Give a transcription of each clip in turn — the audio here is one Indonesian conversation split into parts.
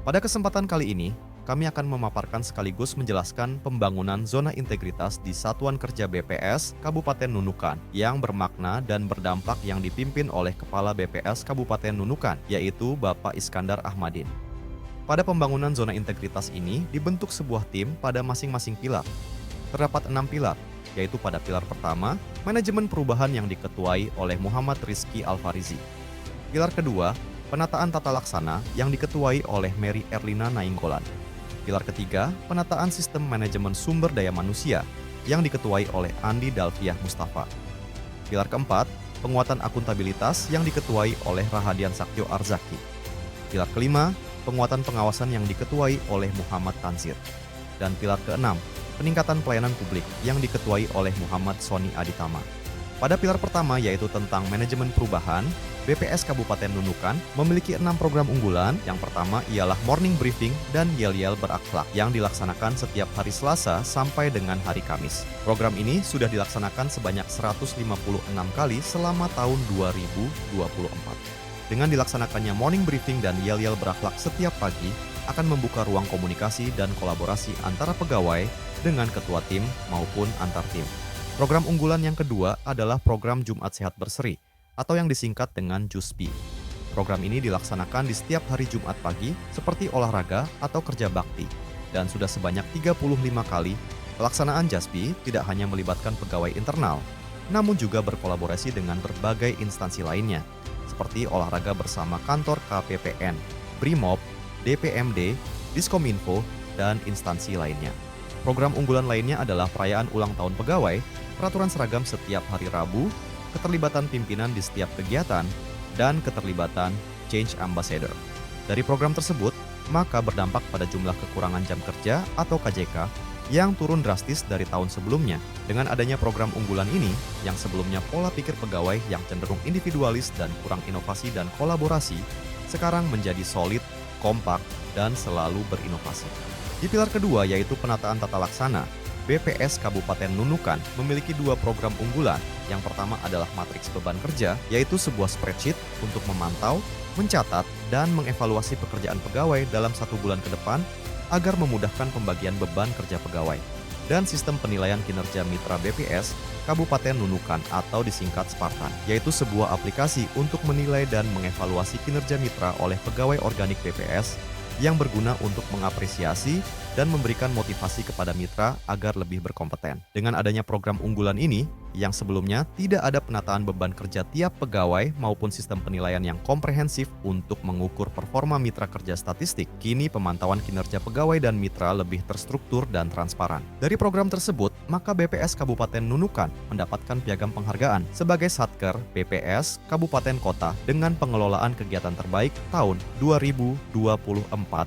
Pada kesempatan kali ini, kami akan memaparkan sekaligus menjelaskan pembangunan zona integritas di Satuan Kerja BPS Kabupaten Nunukan yang bermakna dan berdampak yang dipimpin oleh Kepala BPS Kabupaten Nunukan, yaitu Bapak Iskandar Ahmadin. Pada pembangunan zona integritas ini dibentuk sebuah tim pada masing-masing pilar. Terdapat 6 pilar, yaitu pada pilar pertama, manajemen perubahan yang diketuai oleh Muhammad Rizky Alfarizi. Pilar kedua, penataan tata laksana yang diketuai oleh Mary Erlina Nainggolan. Pilar ketiga, penataan sistem manajemen sumber daya manusia yang diketuai oleh Andi Dalfiah Mustafa. Pilar keempat, penguatan akuntabilitas yang diketuai oleh Rahadian Saktyo Arzaki. Pilar kelima, penguatan pengawasan yang diketuai oleh Muhammad Tansir. Dan pilar keenam, peningkatan pelayanan publik yang diketuai oleh Muhammad Soni Aditama. Pada pilar pertama yaitu tentang manajemen perubahan, BPS Kabupaten Nunukan memiliki 6 program unggulan. Yang pertama ialah morning briefing dan yel-yel berakhlak yang dilaksanakan setiap hari Selasa sampai dengan hari Kamis. Program ini sudah dilaksanakan sebanyak 156 kali selama tahun 2024. Dengan dilaksanakannya morning briefing dan yel-yel berakhlak setiap pagi, akan membuka ruang komunikasi dan kolaborasi antara pegawai dengan ketua tim maupun antar tim. Program unggulan yang kedua adalah program Jumat Sehat Berseri, atau yang disingkat dengan JUSPI. Program ini dilaksanakan di setiap hari Jumat pagi seperti olahraga atau kerja bakti. Dan sudah sebanyak 35 kali, pelaksanaan JUSPI tidak hanya melibatkan pegawai internal, namun juga berkolaborasi dengan berbagai instansi lainnya, seperti olahraga bersama kantor KPPN, BRIMOB, DPMD, Diskominfo, dan instansi lainnya. Program unggulan lainnya adalah perayaan ulang tahun pegawai, peraturan seragam setiap hari Rabu, keterlibatan pimpinan di setiap kegiatan, dan keterlibatan Change Ambassador. Dari program tersebut, maka berdampak pada jumlah kekurangan jam kerja atau KJK yang turun drastis dari tahun sebelumnya. Dengan adanya program unggulan ini, yang sebelumnya pola pikir pegawai yang cenderung individualis dan kurang inovasi dan kolaborasi, sekarang menjadi solid, kompak, dan selalu berinovasi. Di pilar kedua yaitu penataan tata laksana, BPS Kabupaten Nunukan memiliki 2 program unggulan. Yang pertama adalah matriks beban kerja, yaitu sebuah spreadsheet untuk memantau, mencatat, dan mengevaluasi pekerjaan pegawai dalam 1 bulan ke depan agar memudahkan pembagian beban kerja pegawai. Dan sistem penilaian kinerja mitra BPS Kabupaten Nunukan atau disingkat Spartan, yaitu sebuah aplikasi untuk menilai dan mengevaluasi kinerja mitra oleh pegawai organik BPS yang berguna untuk mengapresiasi dan memberikan motivasi kepada mitra agar lebih berkompeten. Dengan adanya program unggulan ini, yang sebelumnya tidak ada penataan beban kerja tiap pegawai maupun sistem penilaian yang komprehensif untuk mengukur performa mitra kerja statistik, kini pemantauan kinerja pegawai dan mitra lebih terstruktur dan transparan. Dari program tersebut, maka BPS Kabupaten Nunukan mendapatkan piagam penghargaan sebagai Satker BPS Kabupaten Kota dengan pengelolaan kegiatan terbaik tahun 2024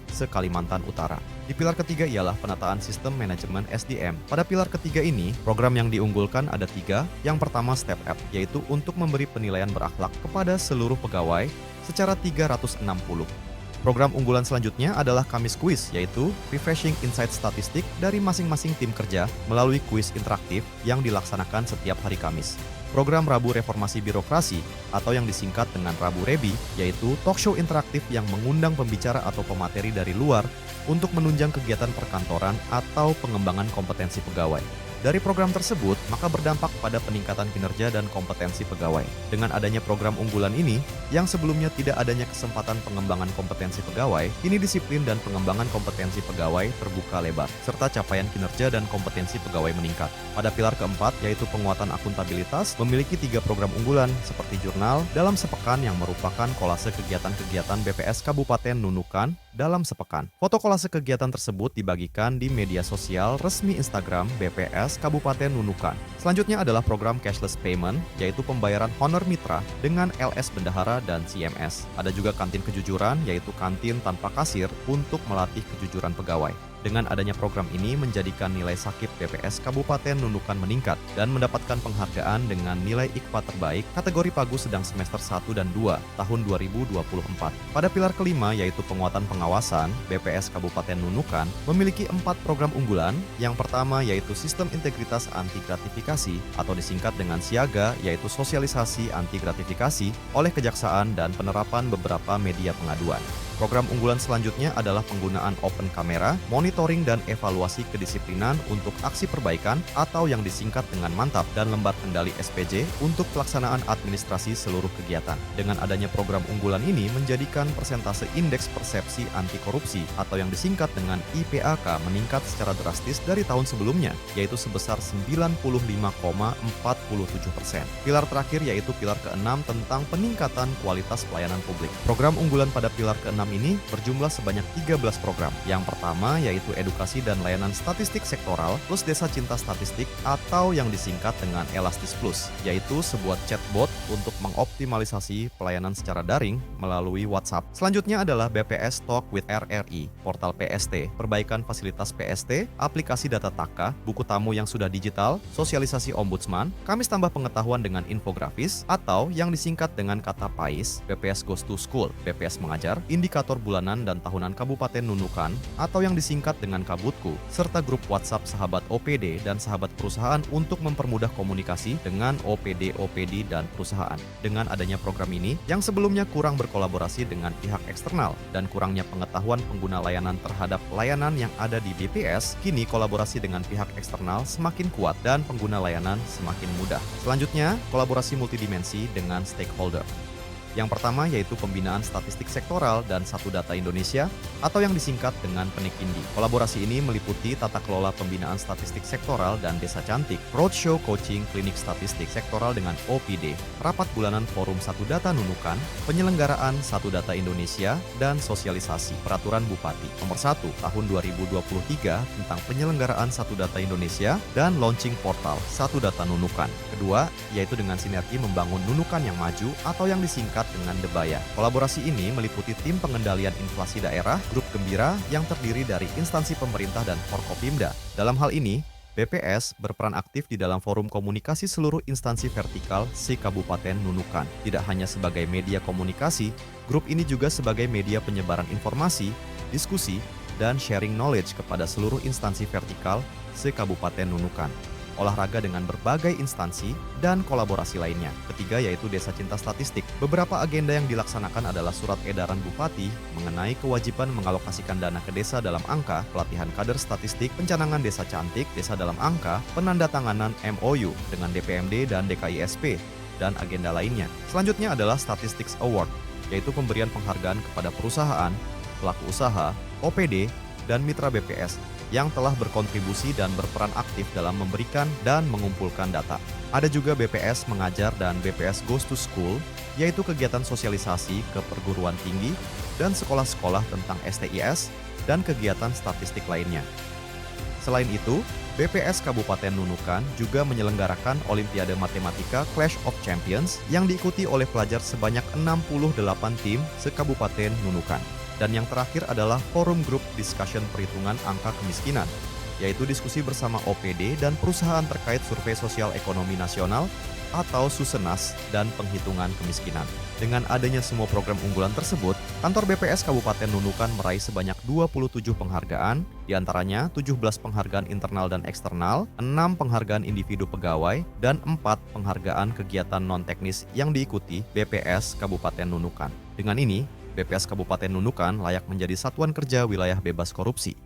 se-Kalimantan Utara. Di pilar ketiga ialah penataan sistem manajemen SDM. Pada pilar ketiga ini, program yang diunggulkan ada 3. Yang pertama Step Up, yaitu untuk memberi penilaian berakhlak kepada seluruh pegawai secara 360. Program unggulan selanjutnya adalah Kamis Quiz, yaitu refreshing insight statistik dari masing-masing tim kerja melalui kuis interaktif yang dilaksanakan setiap hari Kamis. Program Rabu Reformasi Birokrasi atau yang disingkat dengan Rabu Rebi, yaitu talk show interaktif yang mengundang pembicara atau pemateri dari luar untuk menunjang kegiatan perkantoran atau pengembangan kompetensi pegawai. Dari program tersebut, maka berdampak pada peningkatan kinerja dan kompetensi pegawai. Dengan adanya program unggulan ini, yang sebelumnya tidak adanya kesempatan pengembangan kompetensi pegawai, kini disiplin dan pengembangan kompetensi pegawai terbuka lebar, serta capaian kinerja dan kompetensi pegawai meningkat. Pada pilar keempat, yaitu penguatan akuntabilitas, memiliki 3 program unggulan seperti jurnal dalam sepekan yang merupakan kolase kegiatan-kegiatan BPS Kabupaten Nunukan dalam sepekan. Foto kolase kegiatan tersebut dibagikan di media sosial resmi Instagram BPS Kabupaten Nunukan. Selanjutnya adalah program cashless payment, yaitu pembayaran honor mitra dengan LS Bendahara dan CMS. Ada juga kantin kejujuran, yaitu kantin tanpa kasir untuk melatih kejujuran pegawai. Dengan adanya program ini menjadikan nilai sakit BPS Kabupaten Nunukan meningkat dan mendapatkan penghargaan dengan nilai IKPA terbaik kategori Pagu sedang semester 1 dan 2 tahun 2024. Pada pilar kelima yaitu penguatan pengawasan, BPS Kabupaten Nunukan memiliki 4 program unggulan. Yang pertama yaitu Sistem Integritas Anti Gratifikasi atau disingkat dengan SIAGA, yaitu sosialisasi anti gratifikasi oleh Kejaksaan dan penerapan beberapa media pengaduan. Program unggulan selanjutnya adalah penggunaan open camera, monitoring dan evaluasi kedisiplinan untuk aksi perbaikan atau yang disingkat dengan MANTAP dan lembar kendali SPJ untuk pelaksanaan administrasi seluruh kegiatan. Dengan adanya program unggulan ini menjadikan persentase indeks persepsi anti korupsi atau yang disingkat dengan IPAK meningkat secara drastis dari tahun sebelumnya, yaitu sebesar 95,47%. Pilar terakhir yaitu pilar ke-6 tentang peningkatan kualitas pelayanan publik. Program unggulan pada pilar ke-6 ini berjumlah sebanyak 13 program. Yang pertama yaitu edukasi dan layanan statistik sektoral plus desa cinta statistik atau yang disingkat dengan Elastis Plus, yaitu sebuah chatbot untuk mengoptimalisasi pelayanan secara daring melalui WhatsApp. Selanjutnya adalah BPS Talk with RRI, portal PST, perbaikan fasilitas PST, aplikasi data TAKA, buku tamu yang sudah digital, sosialisasi ombudsman, Kamis tambah pengetahuan dengan infografis atau yang disingkat dengan kata PAIS, BPS Goes to School, BPS mengajar, indikator bulanan dan tahunan Kabupaten Nunukan atau yang disingkat dengan Kabutku, serta grup WhatsApp sahabat OPD dan sahabat perusahaan untuk mempermudah komunikasi dengan OPD dan perusahaan. Dengan adanya program ini, yang sebelumnya kurang berkolaborasi dengan pihak eksternal dan kurangnya pengetahuan pengguna layanan terhadap layanan yang ada di BPS, kini kolaborasi dengan pihak eksternal semakin kuat dan pengguna layanan semakin mudah. Selanjutnya, kolaborasi multidimensi dengan stakeholder. Yang pertama yaitu pembinaan statistik sektoral dan Satu Data Indonesia atau yang disingkat dengan Penikindi. Kolaborasi ini meliputi tata kelola pembinaan statistik sektoral dan desa cantik, roadshow coaching klinik statistik sektoral dengan OPD, rapat bulanan forum Satu Data Nunukan, penyelenggaraan Satu Data Indonesia, dan sosialisasi Peraturan Bupati Nomor 1 Tahun 2023 tentang penyelenggaraan Satu Data Indonesia dan launching portal Satu Data Nunukan. Kedua, yaitu dengan sinergi membangun Nunukan yang maju atau yang disingkat dengan Debaya. Kolaborasi ini meliputi tim pengendalian inflasi daerah, grup gembira yang terdiri dari instansi pemerintah dan Forkopimda. Dalam hal ini, BPS berperan aktif di dalam forum komunikasi seluruh instansi vertikal se-Kabupaten Nunukan. Tidak hanya sebagai media komunikasi, grup ini juga sebagai media penyebaran informasi, diskusi, dan sharing knowledge kepada seluruh instansi vertikal se-Kabupaten Nunukan. Olahraga dengan berbagai instansi, dan kolaborasi lainnya. Ketiga yaitu Desa Cinta Statistik. Beberapa agenda yang dilaksanakan adalah surat edaran Bupati mengenai kewajiban mengalokasikan dana ke desa dalam angka, pelatihan kader statistik, pencanangan desa cantik, desa dalam angka, penandatanganan MOU dengan DPMD dan DKISP, dan agenda lainnya. Selanjutnya adalah Statistics Award, yaitu pemberian penghargaan kepada perusahaan, pelaku usaha, OPD, dan mitra BPS yang telah berkontribusi dan berperan aktif dalam memberikan dan mengumpulkan data. Ada juga BPS Mengajar dan BPS Goes to School, yaitu kegiatan sosialisasi ke perguruan tinggi dan sekolah-sekolah tentang STIS dan kegiatan statistik lainnya. Selain itu, BPS Kabupaten Nunukan juga menyelenggarakan Olimpiade Matematika Clash of Champions yang diikuti oleh pelajar sebanyak 68 tim se-Kabupaten Nunukan. Dan yang terakhir adalah Forum Group Discussion Perhitungan Angka Kemiskinan, yaitu diskusi bersama OPD dan perusahaan terkait Survei Sosial Ekonomi Nasional atau Susenas dan penghitungan kemiskinan. Dengan adanya semua program unggulan tersebut, kantor BPS Kabupaten Nunukan meraih sebanyak 27 penghargaan, diantaranya 17 penghargaan internal dan eksternal, 6 penghargaan individu pegawai, dan 4 penghargaan kegiatan non-teknis yang diikuti BPS Kabupaten Nunukan. Dengan ini, BPS Kabupaten Nunukan layak menjadi satuan kerja wilayah bebas korupsi.